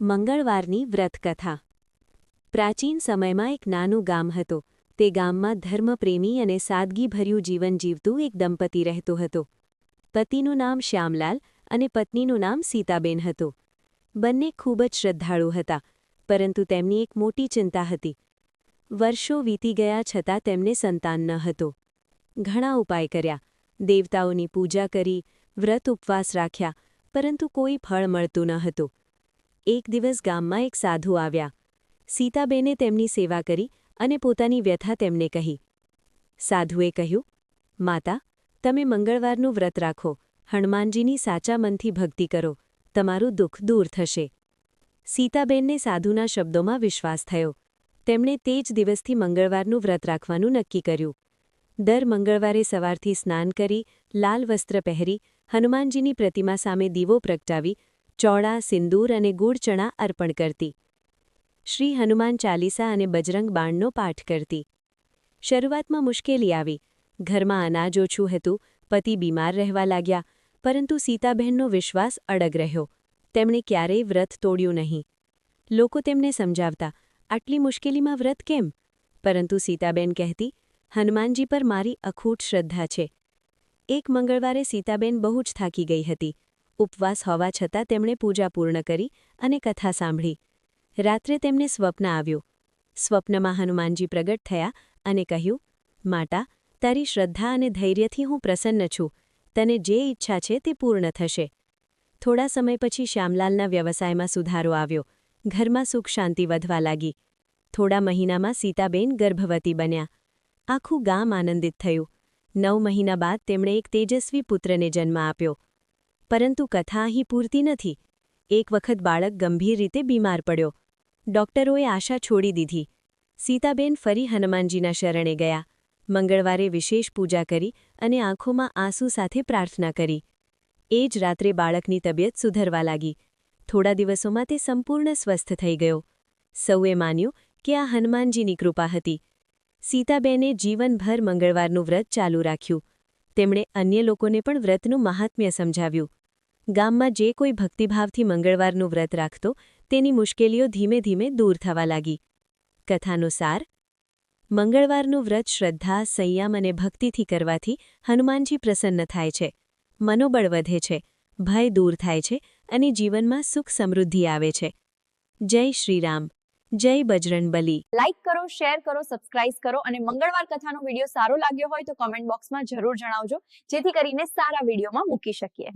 મંગળવારની વ્રતકથા. પ્રાચીન સમયમાં એક નાનું ગામ હતું. તે ગામમાં ધર્મપ્રેમી અને સાદગીભર્યું જીવન જીવતું એક દંપતી રહેતું હતું. પતિનું નામ શ્યામલાલ અને પત્નીનું નામ સીતાબેન હતું. બંને ખૂબ જ શ્રદ્ધાળુ હતા, પરંતુ તેમની એક મોટી ચિંતા હતી. વર્ષો વીતી ગયા છતાં તેમને સંતાન ન હતું. ઘણા ઉપાય કર્યા, દેવતાઓની પૂજા કરી, વ્રત ઉપવાસ રાખ્યા, પરંતુ કોઈ ફળ મળતું ન હતું. એક દિવસ ગામમાં એક સાધુ આવ્યા. સીતાબેને તેમની સેવા કરી અને પોતાની વ્યથા તેમને કહી. સાધુએ કહ્યું, માતા, તમે મંગળવારનું વ્રત રાખો, હનુમાનજીની સાચા મનથી ભક્તિ કરો, તમારું દુઃખ દૂર થશે. સીતાબેનને સાધુના શબ્દોમાં વિશ્વાસ થયો. તેમણે તે જ દિવસથી મંગળવારનું વ્રત રાખવાનું નક્કી કર્યું. દર મંગળવારે સવારથી સ્નાન કરી, લાલ વસ્ત્ર પહેરી, હનુમાનજીની પ્રતિમા સામે દીવો પ્રગટાવી, ચોળા, સિંદૂર અને ગૂળ ચણા અર્પણ કરતી. શ્રી હનુમાન ચાલીસા અને બજરંગ બાણનો પાઠ કરતી. શરૂઆતમાં મુશ્કેલી આવી. ઘરમાં અનાજ ઓછું હતું, પતિ બીમાર રહેવા લાગ્યા, પરંતુ સીતાબહેનનો વિશ્વાસ અડગ રહ્યો. તેમણે ક્યારેય વ્રત તોડ્યું નહીં. લોકો તેમને સમજાવતા, આટલી મુશ્કેલીમાં વ્રત કેમ? પરંતુ સીતાબેન કહેતી, હનુમાનજી પર મારી અખૂટ શ્રદ્ધા છે. એક મંગળવારે સીતાબેન બહુ જ થાકી ગઈ હતી. ઉપવાસ હોવા છતાં તેમણે પૂજા પૂર્ણ કરી અને કથા સાંભળી. રાત્રે તેમને સ્વપ્ન આવ્યું. સ્વપ્નમાં હનુમાનજી પ્રગટ થયા અને કહ્યું, માતા, તારી શ્રદ્ધા અને ધૈર્યથી હું પ્રસન્ન છું. તને જે ઈચ્છા છે તે પૂર્ણ થશે. થોડા સમય પછી શ્યામલાલના વ્યવસાયમાં સુધારો આવ્યો. ઘરમાં સુખ શાંતિ વધવા લાગી. થોડા મહિનામાં સીતાબેન ગર્ભવતી બન્યા. આખું ગામ આનંદિત થયું. 9 મહિના બાદ તેમણે એક તેજસ્વી પુત્રને જન્મ આપ્યો. પરંતુ કથા અહીં પૂરતી નથી. એક વખત બાળક ગંભીર રીતે બીમાર પડ્યો. ડોક્ટરોએ આશા છોડી દીધી. સીતાબેન ફરી હનુમાનજીના શરણે ગયા. મંગળવારે વિશેષ પૂજા કરી અને આંખોમાં આંસુ સાથે પ્રાર્થના કરી. એ જ રાત્રે બાળકની તબિયત સુધરવા લાગી. થોડા દિવસોમાં તે સંપૂર્ણ સ્વસ્થ થઈ ગયો. સૌએ માન્યું કે આ હનુમાનજીની કૃપા હતી. સીતાબેને જીવનભર મંગળવારનું વ્રત ચાલુ રાખ્યું. તેમણે અન્ય લોકોને પણ વ્રતનું મહાત્મ્ય સમજાવ્યું. ગામમાં જે કોઈ ભક્તિભાવથી મંગળવારનું વ્રત રાખતો, તેની મુશ્કેલીઓ ધીમે ધીમે દૂર થવા લાગી. કથાનો સાર: મંગળવારનું વ્રત શ્રદ્ધા, સંયમ અને ભક્તિથી કરવાથી હનુમાનજી પ્રસન્ન થાય છે, મનોબળ વધે છે, ભય દૂર થાય છે અને જીવનમાં સુખ સમૃદ્ધિ આવે છે. જય શ્રીરામ, જય બજરંગબલી. લાઇક કરો, શેર કરો, સબસ્ક્રાઇબ કરો અને મંગળવાર કથાનો વિડીયો સારો લાગ્યો હોય તો કોમેન્ટ બોક્સમાં જરૂર જણાવજો, જેથી કરીને સારા વિડીયોમાં મૂકી શકીએ.